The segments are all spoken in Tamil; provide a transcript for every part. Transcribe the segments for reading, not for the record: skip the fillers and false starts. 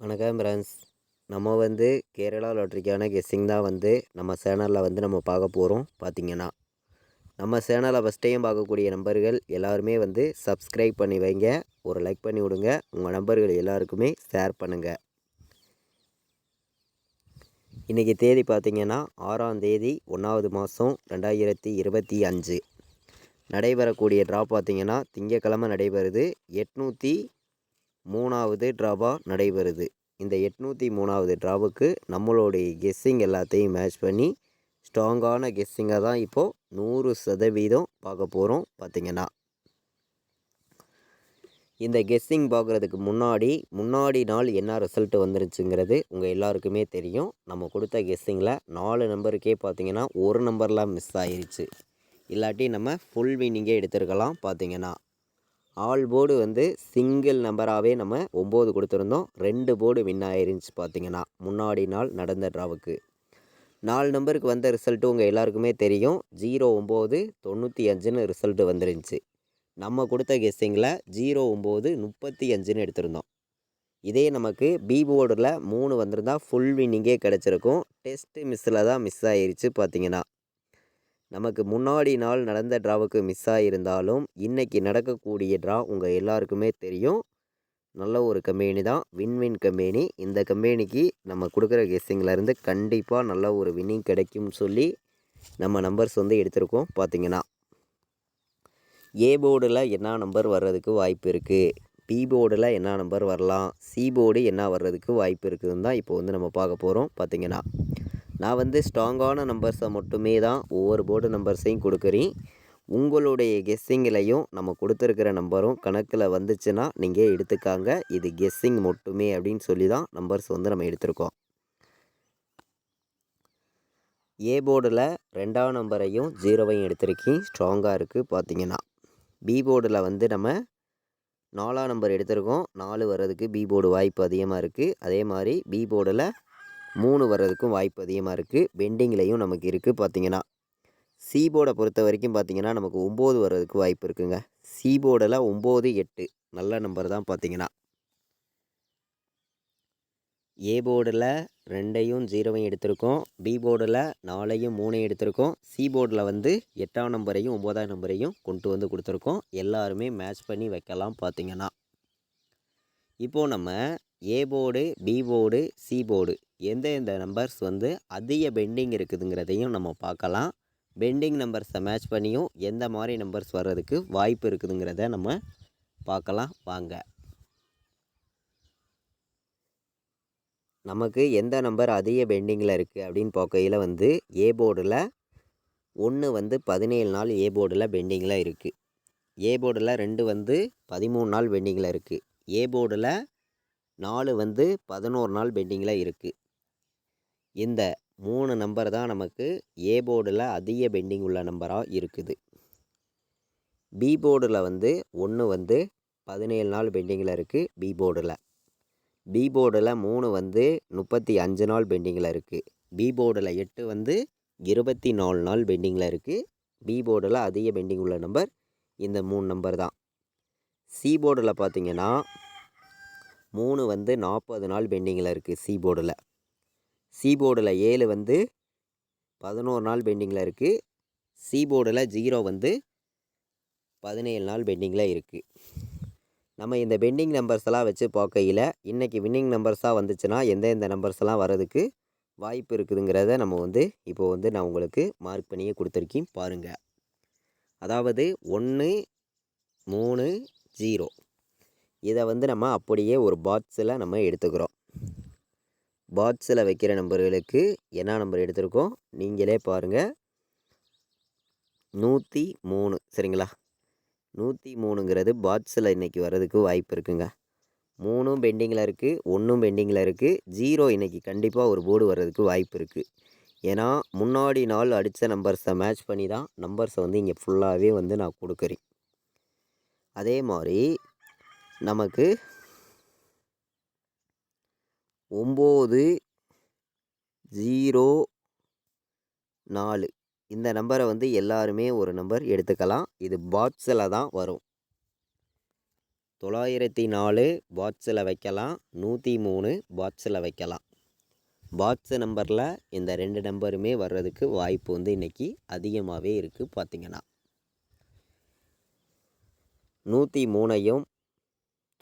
வணக்கம் ஃப்ரெண்ட்ஸ். நம்ம கேரளா லாட்ரிக்கான கெஸ்ஸிங் தான் நம்ம சேனலில் நம்ம பார்க்க போகிறோம். பார்த்திங்கன்னா நம்ம சேனலை ஃபஸ்ட் டைம் பார்க்கக்கூடிய நம்பர்கள் எல்லாருமே சப்ஸ்கிரைப் பண்ணி வைங்க, ஒரு லைக் பண்ணி விடுங்க, உங்கள் நம்பர்கள் எல்லாருக்குமே ஷேர் பண்ணுங்கள். இன்றைக்கி தேதி பார்த்திங்கன்னா 6ஆம் தேதி 1வது மாதம் 2025. நடைபெறக்கூடிய ட்ரா பார்த்திங்கன்னா திங்கக்கிழமை நடைபெறுது. 803வது ட்ராவாக நடைபெறுது. இந்த 803வது ட்ராவுக்கு நம்மளுடைய கெஸ்ஸிங் எல்லாத்தையும் மேட்ச் பண்ணி ஸ்ட்ராங்கான கெஸ்ஸிங்காக தான் இப்போது 100% பார்க்க போகிறோம். பார்த்திங்கன்னா இந்த கெஸ்ஸிங் பார்க்குறதுக்கு முன்னாடி நாள் என்ன ரிசல்ட் வந்துருச்சுங்கிறது உங்கள் எல்லாருக்குமே தெரியும். நம்ம கொடுத்த கெஸ்ஸிங்கில் 4 நம்பருக்கே பார்த்திங்கன்னா ஒரு நம்பர்லாம் மிஸ் ஆகிருச்சு. இல்லாட்டி நம்ம ஃபுல் வின்னிங்கே எடுத்துருக்கலாம். பார்த்திங்கன்னா ஆல் போர்டு சிங்கிள் நம்பராகவே நம்ம 9 கொடுத்துருந்தோம். 2 போர்டு வின் ஆயிருந்துச்சு. பார்த்திங்கன்னா முன்னாடி நாள் நடந்த ட்ராவுக்கு 4 நம்பருக்கு வந்த ரிசல்ட்டு உங்கள் எல்லாருக்குமே தெரியும். 0995ன்னு ரிசல்ட்டு வந்துருந்துச்சு. நம்ம கொடுத்த கெஸ்ஸிங்கில் 0935ன்னு எடுத்திருந்தோம். இதே நமக்கு பி போர்டில் 3 வந்திருந்தால் ஃபுல் வின்னிங்கே கிடச்சிருக்கும். டெஸ்ட்டு மிஸ்ஸில் தான் மிஸ் ஆயிருச்சு. பார்த்திங்கன்னா நமக்கு முன்னாடி நாள் நடந்த ட்ராவுக்கு மிஸ் ஆகியிருந்தாலும் இன்றைக்கி நடக்கக்கூடிய ட்ரா உங்கள் எல்லாருக்குமே தெரியும். நல்ல ஒரு கம்பெனி தான், வின் கம்பெனி. இந்த கம்பெனிக்கு நம்ம கொடுக்குற கெஸ்ஸிங்கிலேருந்து கண்டிப்பாக நல்ல ஒரு வின்னிங் கிடைக்கும்னு சொல்லி நம்ம நம்பர்ஸ் எடுத்திருக்கோம். பார்த்திங்கன்னா ஏ போர்டில் என்ன நம்பர் வர்றதுக்கு வாய்ப்பு இருக்குது, பி போர்டில் என்ன நம்பர் வரலாம், சி போர்டு என்ன வர்றதுக்கு வாய்ப்பு இருக்குதுன்னு தான் இப்போ நம்ம பார்க்க போகிறோம். பார்த்திங்கன்னா நான் ஸ்ட்ராங்கான நம்பர்ஸை மட்டுமே தான் ஒவ்வொரு போர்டு நம்பர்ஸையும் கொடுக்குறேன். உங்களுடைய கெஸ்ஸிங்கிலையும் நம்ம கொடுத்துருக்கிற நம்பரும் கணக்கில் வந்துச்சுன்னா நீங்கள் எடுத்துக்காங்க. இது கெஸ்ஸிங் மட்டுமே அப்படின்னு சொல்லி தான் நம்பர்ஸ் நம்ம எடுத்திருக்கோம். ஏ போர்டில் 2ஆம் நம்பரையும் 0வையும் எடுத்திருக்கேன், ஸ்ட்ராங்காக இருக்குது. பார்த்திங்கன்னா பி போர்டில் நம்ம 4ஆம் நம்பர் எடுத்திருக்கோம். 4 வர்றதுக்கு பி போர்டு வாய்ப்பு அதிகமாக இருக்குது. அதே மாதிரி பி போர்டில் 3 வர்றதுக்கும் வாய்ப்பு அதிகமாக இருக்குது. பெண்டிங்லேயும் நமக்கு இருக்குது. பார்த்திங்கன்னா சி போர்டை பொறுத்த வரைக்கும் பார்த்திங்கன்னா நமக்கு 9 வர்றதுக்கு வாய்ப்பு இருக்குங்க. சி போர்டில் 9, 8 நல்ல நம்பர் தான். பார்த்திங்கன்னா ஏ போர்டில் 2ஐயும் 0வையும் எடுத்திருக்கோம். பி போர்டில் 4ஐயும் 3ஐயும் எடுத்திருக்கோம். சி போர்டில் 8ஆம் நம்பரையும் 9ஆம் நம்பரையும் கொண்டு கொடுத்துருக்கோம். எல்லாருமே மேட்ச் பண்ணி வைக்கலாம். பார்த்திங்கன்னா இப்போது நம்ம A board, B board, C board எந்த நம்பர்ஸ் அதிக பெண்டிங் இருக்குதுங்கிறதையும் நம்ம பார்க்கலாம். பெண்டிங் நம்பர்ஸை மேட்ச் பண்ணியும் எந்த மாதிரி நம்பர்ஸ் வர்றதுக்கு வாய்ப்பு இருக்குதுங்கிறத நம்ம பார்க்கலாம். வாங்க. நமக்கு எந்த நம்பர் அதிக பெண்டிங்கில் இருக்குது அப்படின்னு பார்க்கையில் ஏ போர்டில் 1 17 நாள் ஏ போர்டில் பெண்டிங்கில் இருக்குது. ஏ போர்டில் 2 13 நாள் பெண்டிங்கில் இருக்குது. ஏ போர்டில் 4 11 நாள் பெண்டிங்கில் இருக்குது. இந்த 3 நம்பர் தான் நமக்கு ஏ போர்டில் அதிக பெண்டிங் உள்ள நம்பராக இருக்குது. பி போர்டில் 1 17 நாள் பெண்டிங்கில் இருக்குது. பி போர்டில் 3 35 நாள் பெண்டிங்கில் இருக்குது. பி போர்டில் 8 24 நாள் பெண்டிங்கில் இருக்குது. பி போர்டில் அதிக பெண்டிங் உள்ள நம்பர் இந்த 3 நம்பர் தான். சி போர்டில் பார்த்திங்கன்னா 3 40 நாள் பெண்டிங்கில் இருக்குது. சி போர்டில் 7 11 நாள் பெண்டிங்கில் இருக்குது. சி போர்டில் 0 17 நாள் பெண்டிங்கில் இருக்குது. நம்ம இந்த பெண்டிங் நம்பர்ஸ் எல்லாம் வச்சு பார்க்கையில் இன்றைக்கி வின்னிங் நம்பர்ஸாக வந்துச்சுன்னா எந்தெந்த நம்பர்ஸ் எல்லாம் வர்றதுக்கு வாய்ப்பு இருக்குதுங்கிறத நம்ம இப்போது நான் உங்களுக்கு மார்க் பண்ணியே கொடுத்துருக்கேன். பாருங்கள். அதாவது 1 3 0 இதை நம்ம அப்படியே ஒரு பாக்ஸில் நம்ம எடுத்துக்கிறோம். பாக்ஸில் வைக்கிற நம்பர்களுக்கு என்ன நம்பர் எடுத்திருக்கோம் நீங்களே பாருங்கள். 103 சரிங்களா. 103ங்கிறது பாக்ஸில் இன்றைக்கி வர்றதுக்கு வாய்ப்பு இருக்குங்க. 3ம் பெண்டிங்கில் இருக்குது, 1ம் பெண்டிங்கில் இருக்குது. 0 இன்றைக்கி கண்டிப்பாக ஒரு போர்டு வர்றதுக்கு வாய்ப்பு இருக்குது. ஏன்னா முன்னாடி நாள் அடித்த நம்பர்ஸை மேட்ச் பண்ணி தான் நம்பர்ஸை இங்கே ஃபுல்லாகவே நான் கொடுக்குறேன். அதே மாதிரி நமக்கு 9 0 4 இந்த நம்பரை எல்லாருமே ஒரு நம்பர் எடுத்துக்கலாம். இது பாக்ஸில் தான் வரும். 904 பாக்ஸில் வைக்கலாம், 103 பாக்ஸில் வைக்கலாம். பாக்ஸ் நம்பரில் இந்த 2 நம்பருமே வர்றதுக்கு வாய்ப்பு வந்து இன்றைக்கி அதிகமாகவே இருக்குது. பார்த்திங்கன்னா 103ஐயும்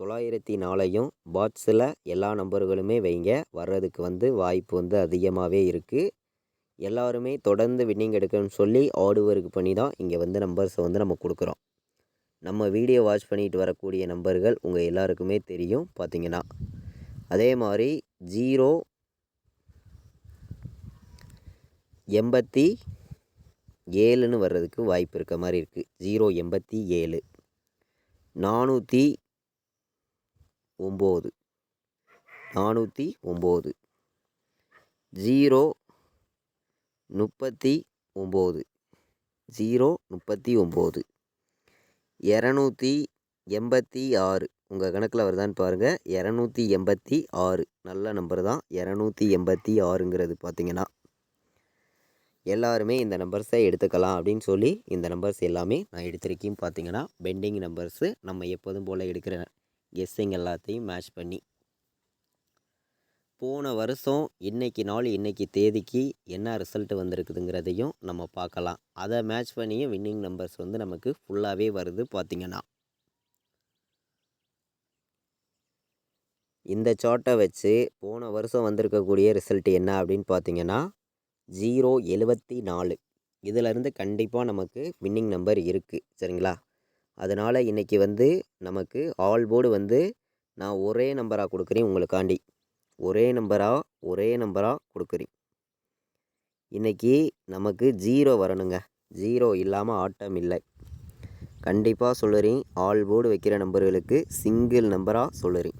904ஐயும் பாக்ஸில் எல்லா நம்பர்களுமே வைங்க, வர்றதுக்கு வந்து வாய்ப்பு வந்து அதிகமாகவே இருக்குது. எல்லாருமே தொடர்ந்து வின்னிங் எடுக்கணும்னு சொல்லி ஆர்டு ஒர்க் பண்ணி தான் இங்கே வந்து நம்பர்ஸை வந்து நம்ம கொடுக்குறோம். நம்ம வீடியோ வாட்ச் பண்ணிட்டு வரக்கூடிய நம்பர்கள் உங்கள் எல்லாருக்குமே தெரியும். பார்த்திங்கன்னா அதே மாதிரி 087ன்னு வர்றதுக்கு வாய்ப்பு இருக்க மாதிரி இருக்குது. 087 409 039 039 286 உங்கள் கணக்கில் வருதான்னு பாருங்கள். 286 நல்ல நம்பர் தான். 286ங்கிறது பார்த்திங்கன்னா எல்லாருமே இந்த நம்பர்ஸை எடுத்துக்கலாம் அப்படின்னு சொல்லி இந்த நம்பர்ஸ் எல்லாமே நான் எடுத்திருக்கேன். பார்த்திங்கன்னா பெண்டிங் நம்பர்ஸு நம்ம எப்போதும் போல் எடுக்கிற கெஸ்ஸிங் எல்லாத்தையும் மேட்ச் பண்ணி போன வருஷம் இன்றைக்கி தேதிக்கு என்ன ரிசல்ட் வந்திருக்குதுங்கிறதையும் நம்ம பார்க்கலாம். அதை மேட்ச் பண்ணியும் வின்னிங் நம்பர்ஸ் வந்து நமக்கு ஃபுல்லாகவே வருது. பார்த்திங்கன்னா இந்த சார்ட்டை வச்சு போன வருஷம் வந்திருக்கக்கூடிய ரிசல்ட் என்ன அப்படின்னு பார்த்திங்கன்னா 074. இதிலேருந்து கண்டிப்பாக நமக்கு வின்னிங் நம்பர் இருக்குது. சரிங்களா? அதனால் இன்றைக்கி வந்து நமக்கு ஆல் போர்டு வந்து நான் ஒரே நம்பராக கொடுக்குறேன். உங்களுக்காண்டி ஒரே நம்பராக கொடுக்குறேன். இன்றைக்கி நமக்கு 0 வரணுங்க. 0 இல்லாமல் ஆட்டம் இல்லை. கண்டிப்பாக சொல்லுறேன். ஆல் போர்டு வைக்கிற நம்பர்களுக்கு சிங்கிள் நம்பராக சொல்லுறேன்.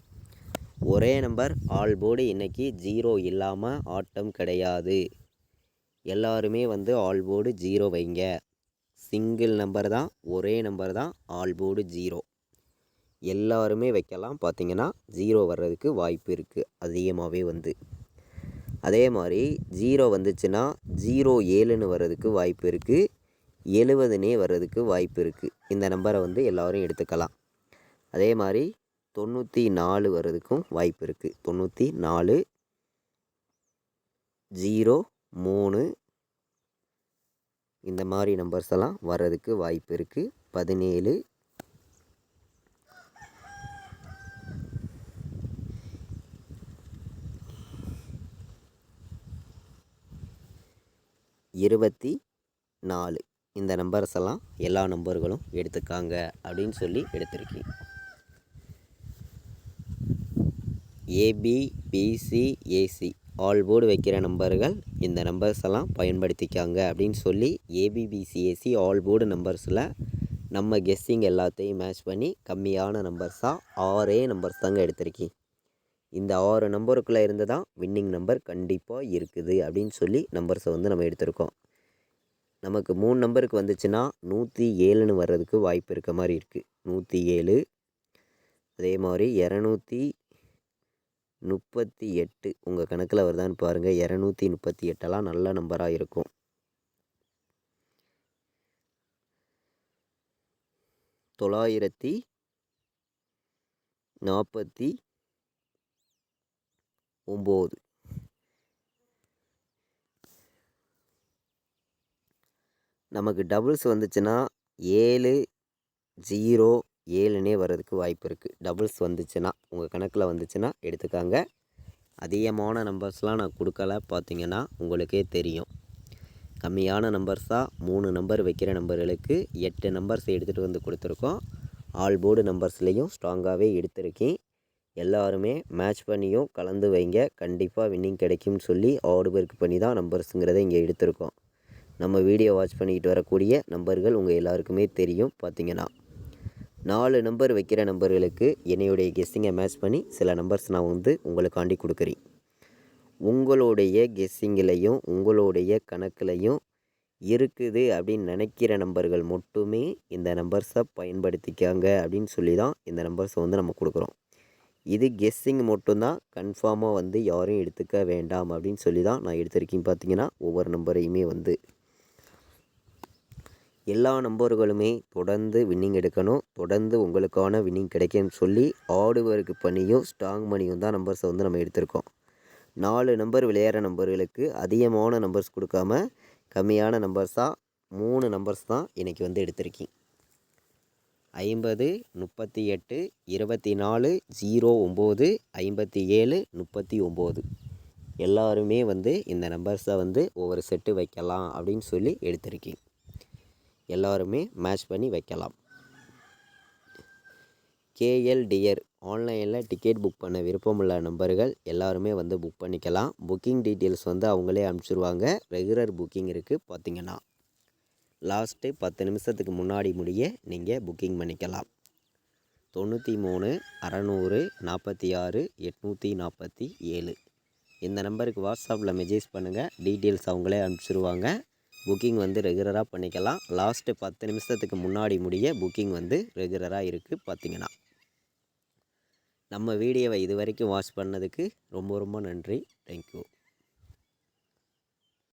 ஒரே நம்பர் ஆல் போர்டு இன்றைக்கி 0 இல்லாமல் ஆட்டம் கிடையாது. எல்லாருமே வந்து ஆல் போர்டு 0 வைங்க. சிங்கிள் நம்பர் தான், ஒரே நம்பர் தான் ஆல் போர்டு 0. எல்லாருமே வைக்கலாம். பார்த்திங்கன்னா 0 வர்றதுக்கு வாய்ப்பு இருக்குது அதிகமாகவே வந்து. அதே மாதிரி 0 வந்துச்சுன்னா 07ன்னு வர்றதுக்கு வாய்ப்பு இருக்குது. 70னே வர்றதுக்கு வாய்ப்பு இருக்குது. இந்த நம்பரை வந்து எல்லோரும் எடுத்துக்கலாம். அதே மாதிரி 94 வர்றதுக்கும் வாய்ப்பு இருக்குது. 94 03 இந்த மாதிரி நம்பர்ஸ் எல்லாம் வர்றதுக்கு வாய்ப்பு இருக்குது. 17 24 இந்த நம்பர்ஸ் எல்லாம் எல்லா நம்பர்களும் எடுத்துக்காங்க அப்படின்னு சொல்லி எடுத்திருக்கேன். ABBCAC ஆல் போர்டு வைக்கிற நம்பர்கள் இந்த நம்பர்ஸ் எல்லாம் பயன்படுத்திக்காங்க அப்படின்னு சொல்லி ABBCAC ஆல் போர்டு நம்பர்ஸில் நம்ம கெஸ்ஸிங் எல்லாத்தையும் மேட்ச் பண்ணி கம்மியான நம்பர்ஸாக 6 நம்பர்ஸ் தாங்க எடுத்திருக்கேன். இந்த 6 நம்பருக்குள்ளே இருந்து தான் வின்னிங் நம்பர் கண்டிப்பாக இருக்குது அப்படின்னு சொல்லி நம்பர்ஸை வந்து நம்ம எடுத்திருக்கோம். நமக்கு 3 நம்பருக்கு வந்துச்சுன்னா 107ன்னு வர்றதுக்கு வாய்ப்பு இருக்க மாதிரி இருக்குது. 107 அதே மாதிரி 238 உங்கள் கணக்கில் வருதான்னு பாருங்கள். 238எல்லாம் நல்ல நம்பராக இருக்கும். 949 நமக்கு டபுள்ஸ் வந்துச்சுன்னா 707னே வர்றதுக்கு வாய்ப்பு இருக்குது. டபுள்ஸ் வந்துச்சுன்னா உங்கள் கணக்கில் வந்துச்சுன்னா எடுத்துக்காங்க. அதிகமான நம்பர்ஸ்லாம் நான் கொடுக்கல. பார்த்திங்கன்னா உங்களுக்கே தெரியும். கம்மியான நம்பர்ஸாக 3 நம்பர் வைக்கிற நம்பர்களுக்கு 8 நம்பர்ஸ் எடுத்துகிட்டு வந்து கொடுத்துருக்கோம். ஆல் போர்டு நம்பர்ஸ்லேயும் ஸ்ட்ராங்காகவே எடுத்திருக்கேன். எல்லாருமே மேட்ச் பண்ணியும் கலந்து வைங்க. கண்டிப்பாக வின்னிங் கிடைக்கும்னு சொல்லி ஆர்டு ஒர்க் பண்ணி தான் நம்பர்ஸுங்கிறத இங்கே எடுத்திருக்கோம். நம்ம வீடியோ வாட்ச் பண்ணிக்கிட்டு வரக்கூடிய நம்பர்கள் உங்கள் எல்லாருக்குமே தெரியும். பார்த்திங்கன்னா 4 நம்பர் வைக்கிற நம்பர்களுக்கு என்னுடைய கெஸ்ஸிங்கை மேட்ச் பண்ணி சில நம்பர்ஸ் நான் வந்து உங்களுக்காண்டி கொடுக்குறேன். உங்களுடைய கெஸ்ஸிங்கிலையும் உங்களுடைய கணக்குலையும் இருக்குது அப்படின்னு நினைக்கிற நம்பர்கள் மட்டுமே இந்த நம்பர்ஸை பயன்படுத்திக்காங்க அப்படின்னு சொல்லி தான் இந்த நம்பர்ஸை வந்து நம்ம கொடுக்குறோம். இது கெஸ்ஸிங் மட்டும்தான். கன்ஃபார்மாக வந்து யாரும் எடுத்துக்க வேண்டாம் அப்படின்னு சொல்லி தான் நான் எடுத்திருக்கேன். பார்த்திங்கன்னா ஒவ்வொரு நம்பரையுமே வந்து எல்லா நம்பர்களுமே தொடர்ந்து வின்னிங் எடுக்கணும், தொடர்ந்து உங்களுக்கான வின்னிங் கிடைக்கும்னு சொல்லி ஹார்டு ஒர்க் பண்ணியும் ஸ்ட்ராங் பண்ணியும் தான் நம்பர்ஸை வந்து நம்ம எடுத்திருக்கோம். 4 நம்பர் விளையாடுற நம்பர்களுக்கு அதிகமான நம்பர்ஸ் கொடுக்காம கம்மியான நம்பர்ஸாக 3 நம்பர்ஸ் தான் இன்றைக்கி வந்து எடுத்திருக்கேன். 50, 38, 24, 09, 57, 39 எல்லாருமே வந்து இந்த நம்பர்ஸை வந்து ஒவ்வொரு செட்டு வைக்கலாம் அப்படின்னு சொல்லி எடுத்திருக்கேன். எல்லாருமே மேட்ச் பண்ணி வைக்கலாம். கேஎல் டியர் ஆன்லைனில் டிக்கெட் புக் பண்ண விருப்பமுள்ள நம்பர்கள் எல்லாருமே வந்து புக் பண்ணிக்கலாம். புக்கிங் டீட்டெயில்ஸ் வந்து அவங்களே அனுப்பிச்சிடுவாங்க. ரெகுலர் புக்கிங் இருக்குது. பார்த்திங்கன்னா லாஸ்ட்டு 10 நிமிஷத்துக்கு முன்னாடி முடிய நீங்கள் புக்கிங் பண்ணிக்கலாம். 93 600 46 847 இந்த நம்பருக்கு வாட்ஸ்அப்பில் மெசேஜ் பண்ணுங்கள். டீட்டெயில்ஸ் அவங்களே அனுப்பிச்சிடுவாங்க. புக்கிங் வந்து ரெகுலராக பண்ணிக்கலாம். லாஸ்ட்டு 10 நிமிஷத்துக்கு முன்னாடி முடிய புக்கிங் வந்து ரெகுலராக இருக்குது. பார்த்திங்கன்னா நம்ம வீடியோவை இது வரைக்கும் வாட்ச் பண்ணதுக்கு ரொம்ப ரொம்ப நன்றி. தேங்க்யூ.